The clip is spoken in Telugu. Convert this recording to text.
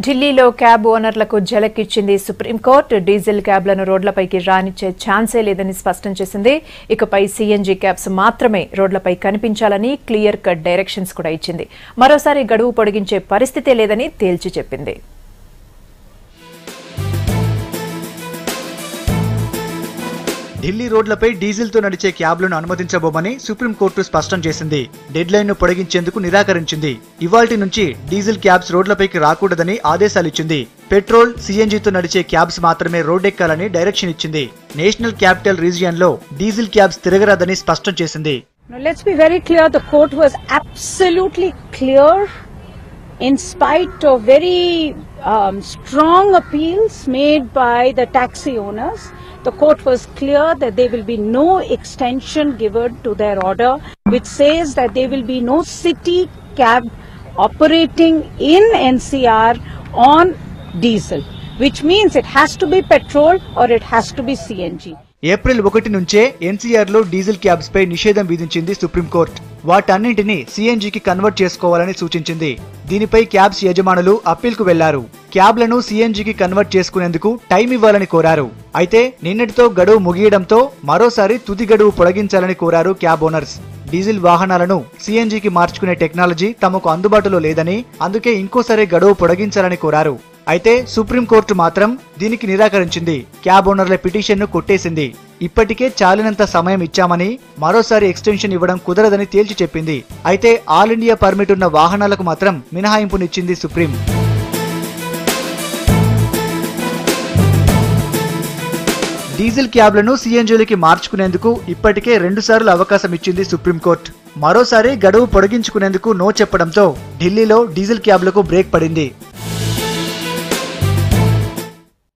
ఢిల్లీలో క్యాబ్ ఓనర్లకు జలకిచ్చింది సుప్రీంకోర్టు. డీజిల్ క్యాబ్లను రోడ్లపైకి రానిచ్చే ఛాన్సే లేదని స్పష్టం చేసింది. ఇకపై సీఎన్జీ క్యాబ్స్ మాత్రమే రోడ్లపై కనిపించాలని క్లియర్ కట్ డైరెక్షన్స్ కూడా ఇచ్చింది. మరోసారి గడువు పొడిగించే పరిస్థితే లేదని తేల్చి చెప్పింది. ఢిల్లీ రోడ్లపై డీజిల్తో నడిచే క్యాబ్లను అనుమతించబోమని సుప్రీంకోర్టు స్పష్టం చేసింది. డెడ్ లైన్ ను పొడిగించేందుకు నిరాకరించింది. ఇవాల్టి నుంచి డీజిల్ క్యాబ్స్ రోడ్లపైకి రాకూడదని ఆదేశాలిచ్చింది. పెట్రోల్, సీఎన్జీతో నడిచే క్యాబ్స్ మాత్రమే రోడ్డెక్కాలని డైరెక్షన్ ఇచ్చింది. నేషనల్ క్యాపిటల్ రీజియన్ లో డీజిల్ క్యాబ్స్ తిరగరాదని స్పష్టం చేసింది. Let's be very clear, the court was absolutely clear in spite of very strong appeals made by the taxi owners. The court was clear that there will be no extension given to their order, which says that there will be no city cab operating in NCR on diesel, which means it has to be petrol or it has to be CNG. April 1 నుంచే ఎన్సీఆర్ లో డీజిల్ క్యాబ్స్ పై నిషేధం విధించింది సుప్రీంకోర్టు. వాటన్నింటినీ సీఎన్జీకి కన్వర్ట్ చేసుకోవాలని సూచించింది. దీనిపై క్యాబ్స్ యజమానులు అప్పీల్ కు వెళ్లారు. క్యాబ్లను సీఎన్జీకి కన్వర్ట్ చేసుకునేందుకు టైం ఇవ్వాలని కోరారు. అయితే నిన్నటితో గడువు ముగియడంతో మరోసారి తుది గడువు పొడిగించాలని కోరారు క్యాబ్ ఓనర్స్. డీజిల్ వాహనాలను సీఎన్జీకి మార్చుకునే టెక్నాలజీ తమకు అందుబాటులో లేదని, అందుకే ఇంకోసారి గడువు పొడిగించాలని కోరారు. అయితే సుప్రీంకోర్టు మాత్రం దీనికి నిరాకరించింది. క్యాబ్ ఓనర్ల పిటిషన్ ను కొట్టేసింది. ఇప్పటికే చాలినంత సమయం ఇచ్చామని, మరోసారి ఎక్స్టెన్షన్ ఇవ్వడం కుదరదని తేల్చి చెప్పింది. అయితే ఆల్ ఇండియా పర్మిట్ ఉన్న వాహనాలకు మాత్రం మినహాయింపునిచ్చింది సుప్రీం. డీజిల్ క్యాబ్లను సీఎన్జీలకి మార్చుకునేందుకు ఇప్పటికే 2 సార్లు అవకాశం ఇచ్చింది సుప్రీంకోర్టు. మరోసారి గడువు పొడిగించుకునేందుకు నో చెప్పడంతో ఢిల్లీలో డీజిల్ క్యాబ్లకు బ్రేక్ పడింది.